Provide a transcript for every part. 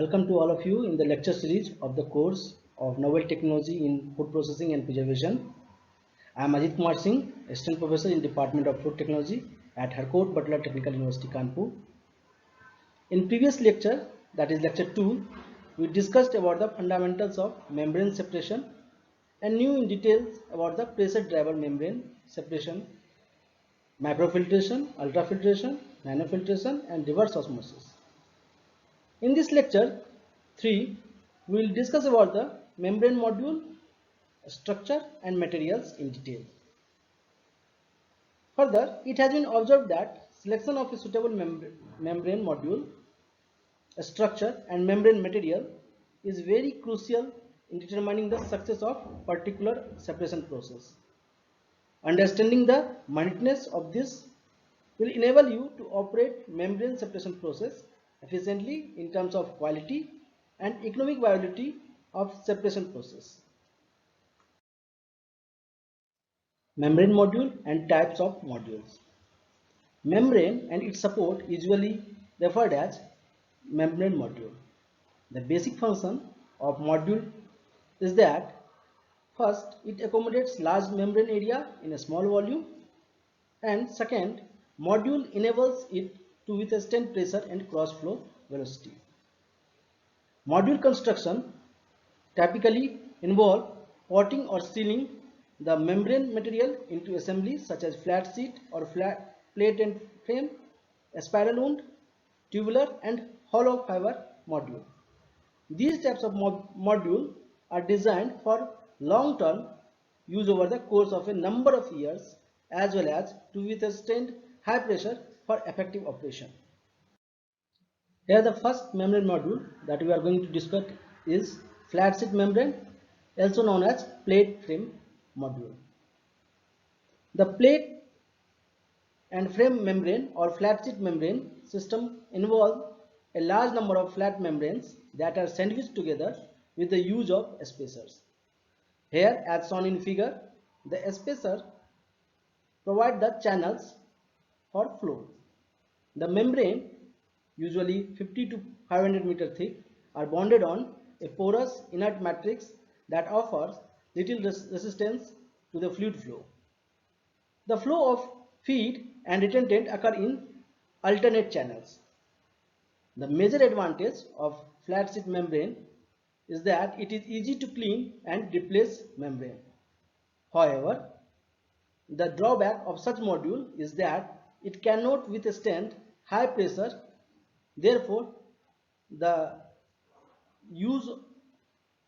Welcome to all of you in the lecture series of the course of Novel Technology in Food Processing and Preservation. I am Ajit Kumar Singh, Assistant Professor in Department of Food Technology at Harcourt Butler Technical University, Kanpur. In previous lecture, that is lecture 2, we discussed about the fundamentals of membrane separation and knew in details about the pressure driver membrane separation, microfiltration, ultrafiltration, nanofiltration and reverse osmosis. In this lecture 3, we will discuss about the membrane module, structure and materials in detail. Further, it has been observed that selection of a suitable membrane module, structure and membrane material is very crucial in determining the success of particular separation process. Understanding the minuteness of this will enable you to operate membrane separation process efficiently in terms of quality and economic viability of separation process. Membrane module and types of modules. Membrane and its support usually referred as membrane module. The basic function of module is that first, it accommodates large membrane area in a small volume, and second, module enables it to withstand pressure and cross flow velocity. Module construction typically involve potting or sealing the membrane material into assemblies such as flat sheet or flat plate and frame, a spiral wound, tubular and hollow fiber module. These types of module are designed for long-term use over the course of a number of years as well as to withstand high pressure for effective operation. Here the first membrane module that we are going to discuss is flat sheet membrane, also known as plate frame module. The plate and frame membrane or flat sheet membrane system involve a large number of flat membranes that are sandwiched together with the use of spacers. Here, as shown in figure, the spacer provide the channels for flow. The membrane, usually 50 to 500 meter thick, are bonded on a porous inert matrix that offers little resistance to the fluid flow. The flow of feed and retentant occur in alternate channels. The major advantage of flat sheet membrane is that it is easy to clean and replace membrane. However, the drawback of such module is that it cannot withstand high pressure. Therefore, the use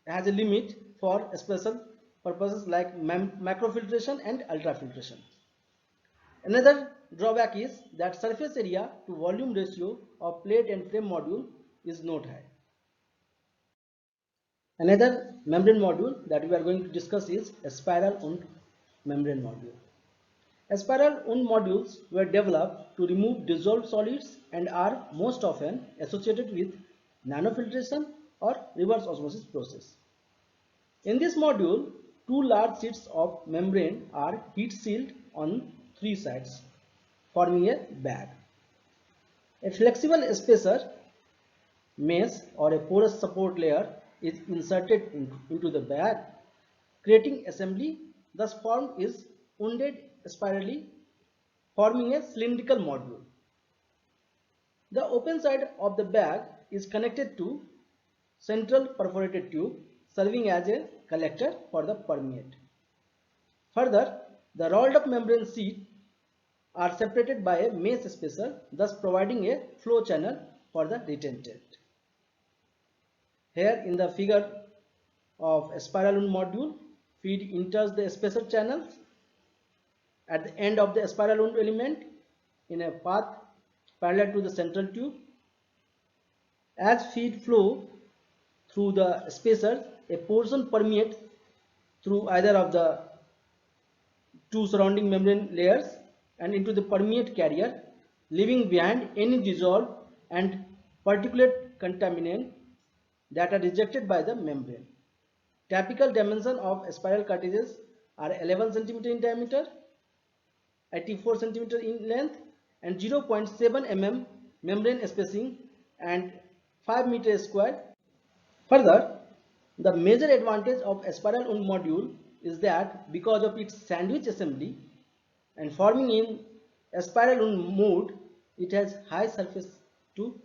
has a limit for special purposes like macrofiltration and ultrafiltration. Another drawback is that surface area to volume ratio of plate and frame module is not high. Another membrane module that we are going to discuss is a spiral wound membrane module. Spiral wound modules were developed to remove dissolved solids and are most often associated with nanofiltration or reverse osmosis process. In this module, two large sheets of membrane are heat sealed on three sides, forming a bag. A flexible spacer mesh or a porous support layer is inserted into the bag, creating assembly thus formed is wounded spirally, forming a cylindrical module. The open side of the bag is connected to central perforated tube serving as a collector for the permeate. Further, the rolled up membrane sheet are separated by a mesh spacer, thus providing a flow channel for the retentant. Here in the figure of a spiral wound module, feed enters the spacer channels at the end of the spiral wound element in a path parallel to the central tube. As feed flow through the spacer, a portion permeates through either of the two surrounding membrane layers and into the permeate carrier, leaving behind any dissolved and particulate contaminant that are rejected by the membrane. Typical dimension of spiral cartridges are 11 cm in diameter, 84 cm in length and 0.7 mm membrane spacing and 5 meters square. Further, the major advantage of a spiral wound module is that because of its sandwich assembly and forming in a spiral wound mode, it has high surface to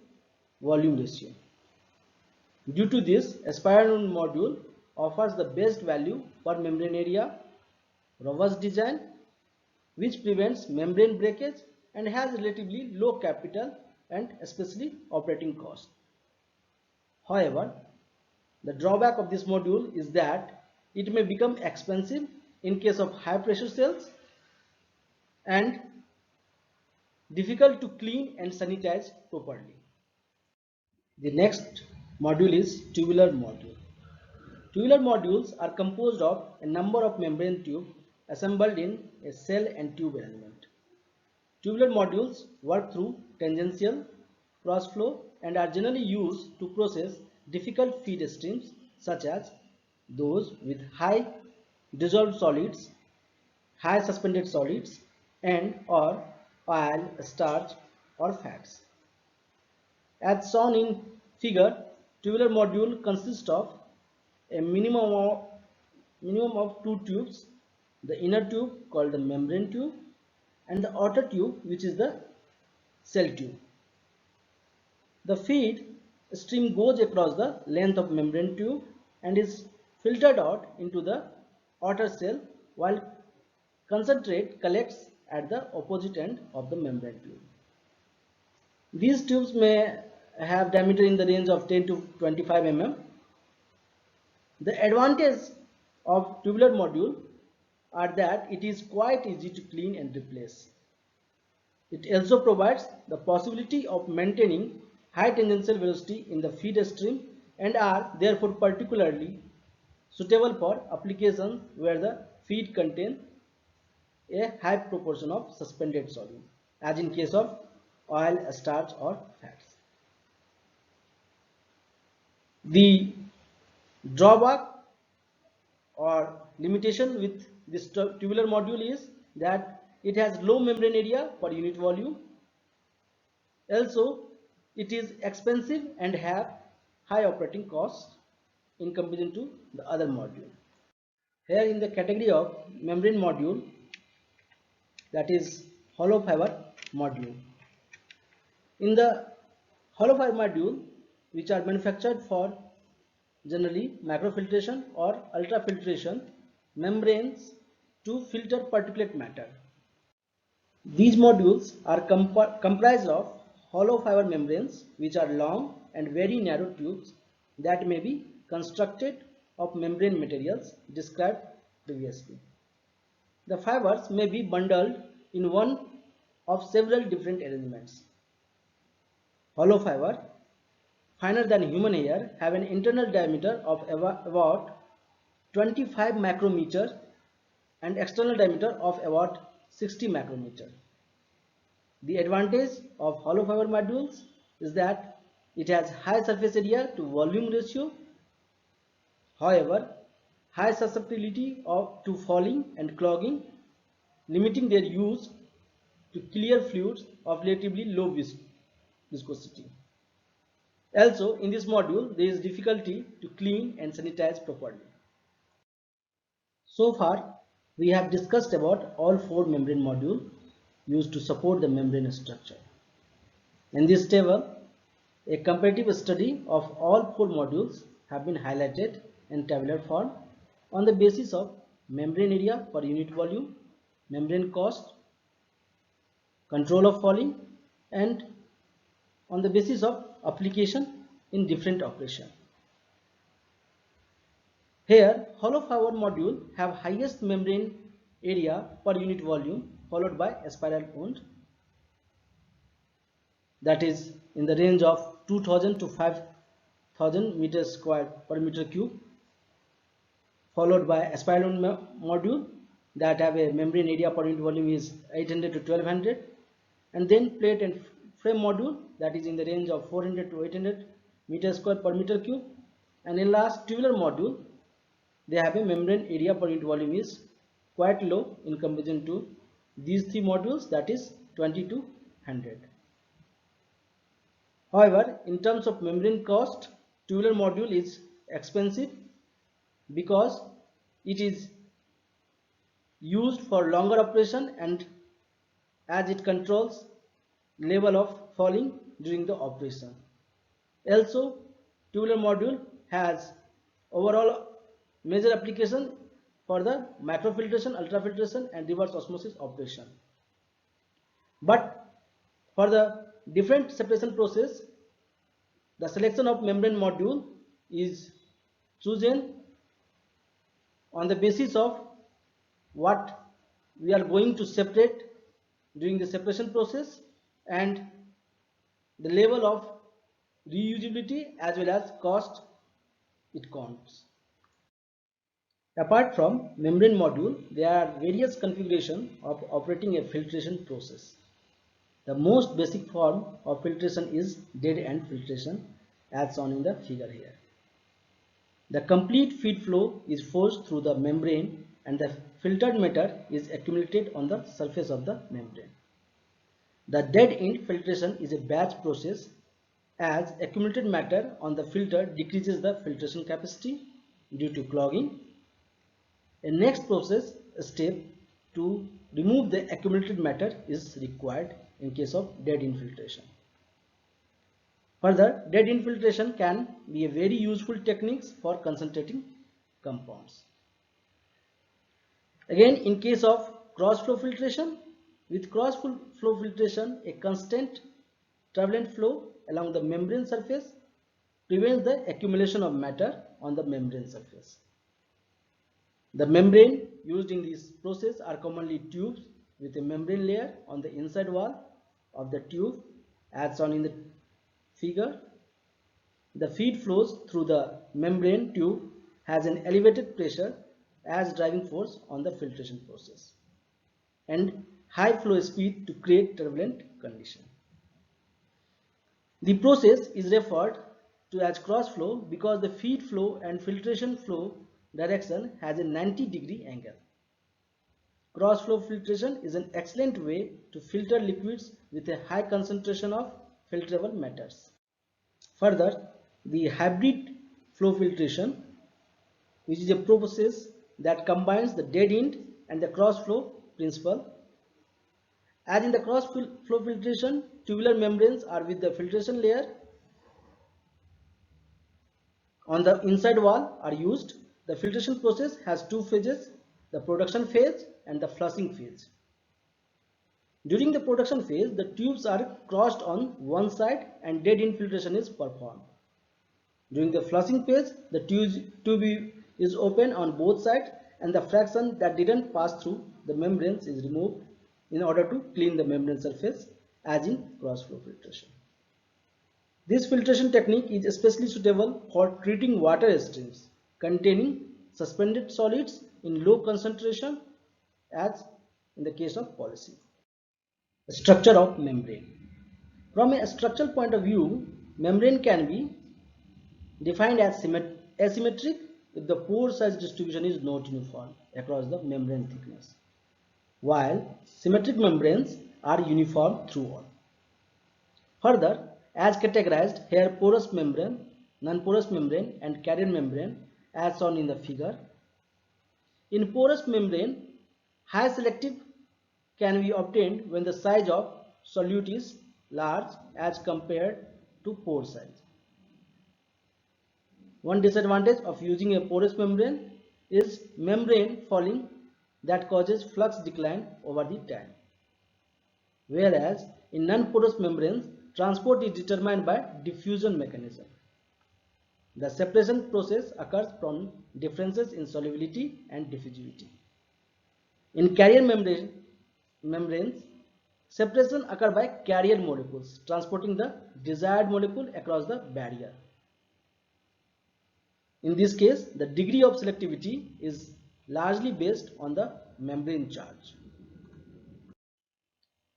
volume ratio. Due to this, a spiral wound module offers the best value per membrane area, robust design, which prevents membrane breakage and has relatively low capital and especially operating cost. However, the drawback of this module is that it may become expensive in case of high pressure cells and difficult to clean and sanitize properly. The next module is tubular module. Tubular modules are composed of a number of membrane tubes assembled in a cell and tube arrangement. Tubular modules work through tangential cross flow and are generally used to process difficult feed streams such as those with high dissolved solids, high suspended solids, and or oil, starch or fats. As shown in figure, tubular module consists of a minimum of two tubes, the inner tube called the membrane tube and the outer tube which is the cell tube. The feed stream goes across the length of membrane tube and is filtered out into the outer cell while concentrate collects at the opposite end of the membrane tube. These tubes may have diameter in the range of 10 to 25 mm. The advantage of tubular module are that it is quite easy to clean and replace. It also provides the possibility of maintaining high tangential velocity in the feed stream and are therefore particularly suitable for applications where the feed contains a high proportion of suspended solid, as in case of oil, starch or fats. The drawback or limitation with this tubular module is that it has low membrane area per unit volume. Also, it is expensive and have high operating costs in comparison to the other module. Here in the category of membrane module, that is hollow fiber module. In the hollow fiber module, which are manufactured for generally microfiltration or ultrafiltration membranes to filter particulate matter. These modules are comprised of hollow fiber membranes which are long and very narrow tubes that may be constructed of membrane materials described previously. The fibers may be bundled in one of several different arrangements. Hollow fiber, finer than human hair, have an internal diameter of about 25 micrometer and external diameter of about 60 micrometer. The advantage of hollow fiber modules is that it has high surface area to volume ratio. However, high susceptibility to falling and clogging, limiting their use to clear fluids of relatively low viscosity. Also, in this module, there is difficulty to clean and sanitize properly. So far, we have discussed about all four membrane modules used to support the membrane structure. In this table, a comparative study of all four modules have been highlighted in tabular form on the basis of membrane area per unit volume, membrane cost, control of falling, and on the basis of application in different operation. Here, hollow fiber module have highest membrane area per unit volume followed by a spiral wound, that is in the range of 2000 to 5000 meters square per meter cube, followed by a spiral wound module that have a membrane area per unit volume is 800 to 1200, and then plate and frame module that is in the range of 400 to 800 meters square per meter cube, and in last tubular module they have a membrane area per unit volume is quite low in comparison to these three modules, that is 20 to 100. However, in terms of membrane cost, tubular module is expensive because it is used for longer operation and as it controls level of falling during the operation. Also, tubular module has overall major application for the microfiltration, ultrafiltration and reverse osmosis operation. But for the different separation process, the selection of membrane module is chosen on the basis of what we are going to separate during the separation process and the level of reusability as well as cost it counts. Apart from membrane module, there are various configurations of operating a filtration process. The most basic form of filtration is dead end filtration as shown in the figure here. The complete feed flow is forced through the membrane and the filtered matter is accumulated on the surface of the membrane. The dead end filtration is a batch process as accumulated matter on the filter decreases the filtration capacity due to clogging. A next process step to remove the accumulated matter is required in case of dead infiltration. Further, dead infiltration can be a very useful technique for concentrating compounds. Again, in case of cross flow filtration, with cross flow filtration, a constant turbulent flow along the membrane surface prevents the accumulation of matter on the membrane surface. The membrane used in this process are commonly tubes with a membrane layer on the inside wall of the tube as shown in the figure. The feed flows through the membrane tube has an elevated pressure as driving force on the filtration process and high flow speed to create turbulent condition. The process is referred to as cross flow because the feed flow and filtration flow direction has a 90-degree angle. Cross flow filtration is an excellent way to filter liquids with a high concentration of filterable matters. Further, the hybrid flow filtration, which is a process that combines the dead end and the cross flow principle. As in the cross flow filtration, tubular membranes are with the filtration layer on the inside wall are used. The filtration process has two phases, the production phase and the flushing phase. During the production phase, the tubes are crossed on one side and dead end filtration is performed. During the flushing phase, the tube is open on both sides and the fraction that didn't pass through the membranes is removed in order to clean the membrane surface as in cross flow filtration. This filtration technique is especially suitable for treating water streams containing suspended solids in low concentration as in the case of policy. Structure of membrane. From a structural point of view, membrane can be defined as asymmetric if the pore size distribution is not uniform across the membrane thickness, while symmetric membranes are uniform throughout. Further, as categorized here porous membrane, non-porous membrane and carrier membrane as shown in the figure. In porous membrane, high selective can be obtained when the size of solute is large as compared to pore size. One disadvantage of using a porous membrane is membrane fouling that causes flux decline over the time. Whereas in non-porous membranes, transport is determined by diffusion mechanism. The separation process occurs from differences in solubility and diffusivity. In carrier membranes, separation occurs by carrier molecules transporting the desired molecule across the barrier. In this case, the degree of selectivity is largely based on the membrane charge.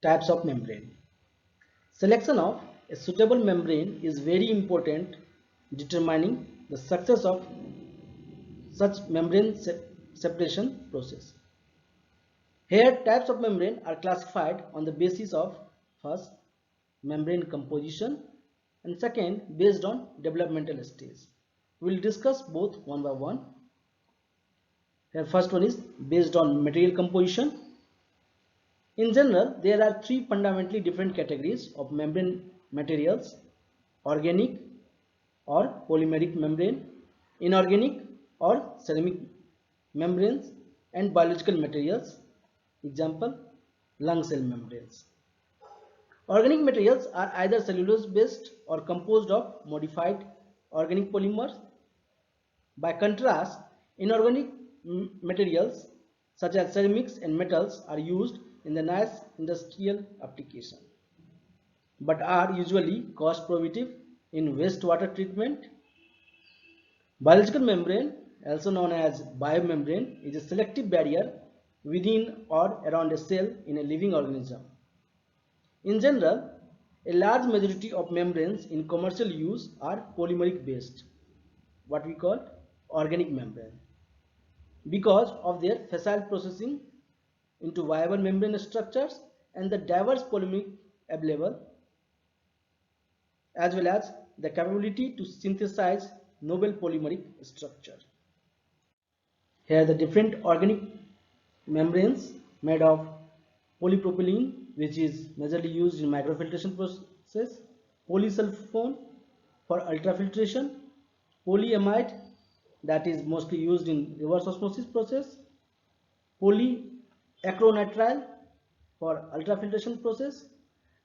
Types of membrane. Selection of a suitable membrane is very important determining the success of such membrane separation process. Here types of membrane are classified on the basis of first membrane composition, and second based on developmental stage. We will discuss both one by one. Here first one is based on material composition. In general, there are three fundamentally different categories of membrane materials: organic or polymeric membrane, inorganic or ceramic membranes, and biological materials. Example, lung cell membranes. Organic materials are either cellulose based or composed of modified organic polymers. By contrast, inorganic materials such as ceramics and metals are used in the nice industrial application, but are usually cost prohibitive in wastewater treatment. Biological membrane, also known as biomembrane, is a selective barrier within or around a cell in a living organism. In general, a large majority of membranes in commercial use are polymeric based, what we call organic membrane, because of their facile processing into viable membrane structures and the diverse polymeric available, as well as the capability to synthesize novel polymeric structure. Here the different organic membranes made of polypropylene, which is majorly used in microfiltration process, polysulfone for ultrafiltration, polyamide that is mostly used in reverse osmosis process, polyacrylonitrile for ultrafiltration process,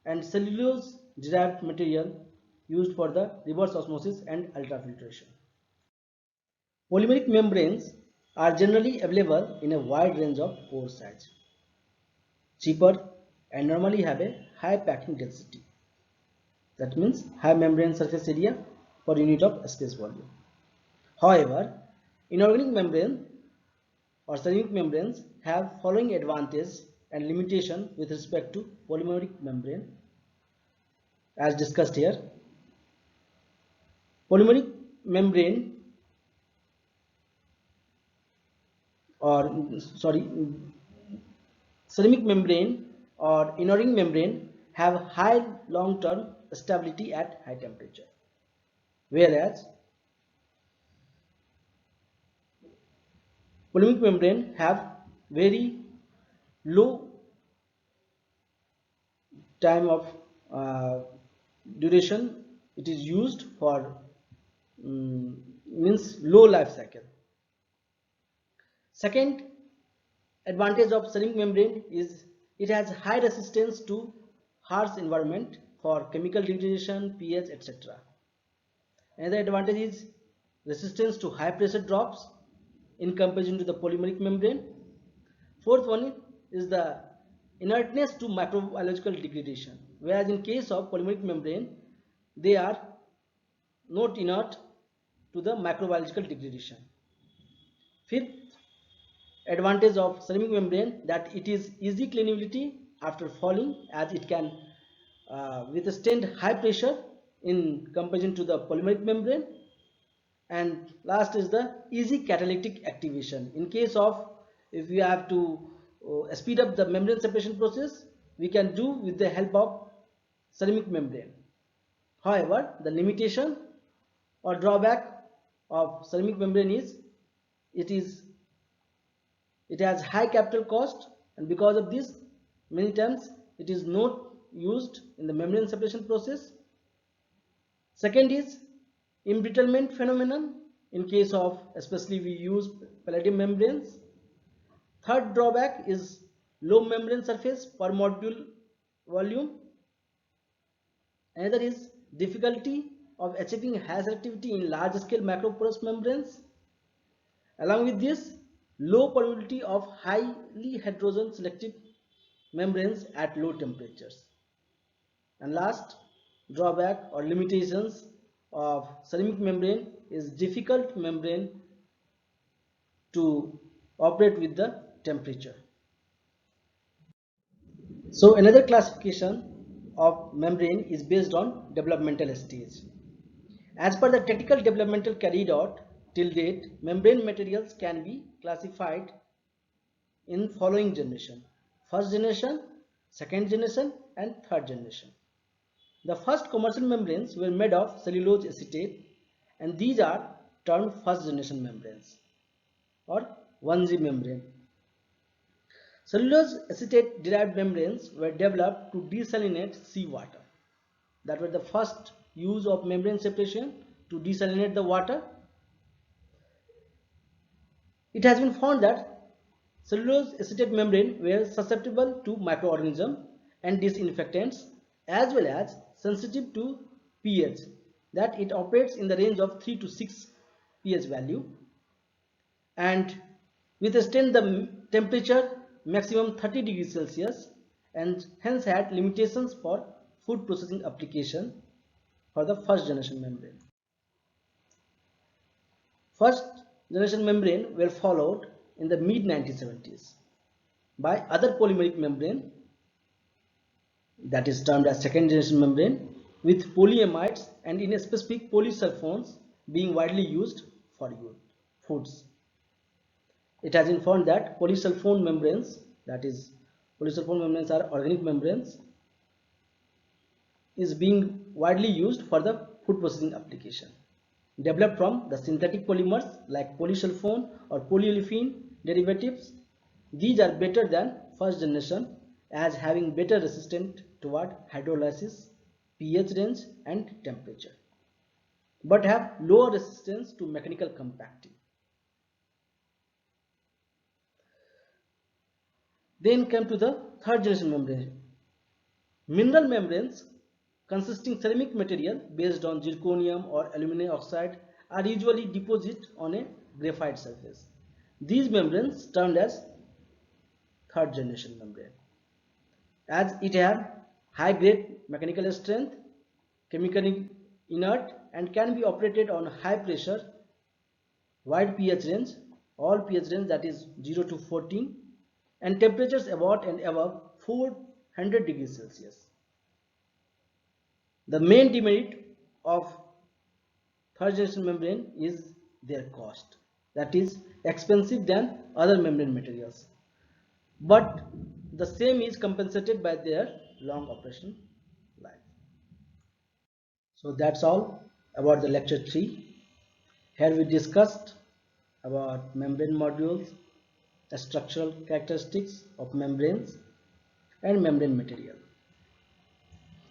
and cellulose derived material used for the reverse osmosis and ultrafiltration. Polymeric membranes are generally available in a wide range of pore size, cheaper, and normally have a high packing density. That means high membrane surface area per unit of space volume. However, inorganic membrane or ceramic membranes have following advantage and limitation with respect to polymeric membrane, as discussed here. Polymeric membrane or ceramic membrane or inorganic membrane have high long-term stability at high temperature, whereas polymeric membrane have very low time of uh, duration. It is used for means low life cycle. Second advantage of ceramic membrane is it has high resistance to harsh environment for chemical degradation, pH, etc. Another advantage is resistance to high pressure drops in comparison to the polymeric membrane. Fourth one is the inertness to microbiological degradation, whereas in case of polymeric membrane, they are not inert to the microbiological degradation. Fifth advantage of ceramic membrane that it is easy cleanability after falling, as it can withstand high pressure in comparison to the polymeric membrane. And last is the easy catalytic activation. In case of if we have to speed up the membrane separation process, we can do with the help of ceramic membrane. However, the limitation or drawback of ceramic membrane is it is it has high capital cost, and because of this many times it is not used in the membrane separation process. Second is embrittlement phenomenon in case of especially we use palladium membranes. Third drawback is low membrane surface per module volume. Another is difficulty of achieving high selectivity in large scale macroporous membranes. Along with this, low probability of highly heterogeneous selective membranes at low temperatures. And last drawback or limitations of ceramic membrane is difficult membrane to operate with the temperature. So another classification of membrane is based on developmental stage. As per the technical developmental carried out till date, membrane materials can be classified in following generation: first generation, second generation, and third generation. The first commercial membranes were made of cellulose acetate, and these are termed first generation membranes or 1G membrane. Cellulose acetate derived membranes were developed to desalinate seawater. That was the first use of membrane separation to desalinate the water. It has been found that cellulose acetate membrane were susceptible to microorganisms and disinfectants as well as sensitive to pH, that it operates in the range of 3 to 6 pH value and withstand the temperature maximum 30 degrees Celsius and hence had limitations for food processing application for the first generation membrane. First generation membrane were followed in the mid 1970s by other polymeric membrane, that is termed as second generation membrane, with polyamides and in specific polysulfones being widely used for foods. It has been found that polysulfone membranes, that is polysulfone membranes are organic membranes, is being widely used for the food processing application. Developed from the synthetic polymers like polysulfone or polyolefin derivatives, these are better than first generation as having better resistance toward hydrolysis, pH range and temperature, but have lower resistance to mechanical compacting. Then come to the third generation membrane. Mineral membranes consisting ceramic material based on zirconium or aluminum oxide are usually deposited on a graphite surface. These membranes termed as third generation membrane, as it have high grade mechanical strength, chemically inert and can be operated on high pressure, wide pH range, all pH range that is 0 to 14 and temperatures about and above 400 degrees Celsius. The main demerit of third generation membrane is their cost, that is expensive than other membrane materials, but the same is compensated by their long operation life. So that's all about the lecture 3. Here we discussed about membrane modules, the structural characteristics of membranes and membrane material.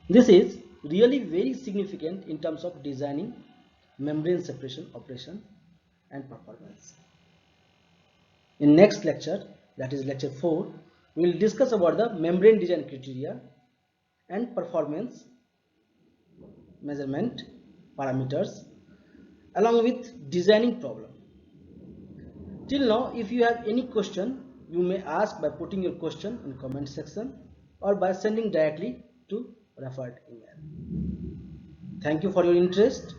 This is really very significant in terms of designing membrane separation operation and performance. In next lecture, that is lecture 4, we will discuss about the membrane design criteria and performance measurement parameters along with designing problem. Till now, if you have any question, you may ask by putting your question in comment section or by sending directly to referred email. Thank you for your interest.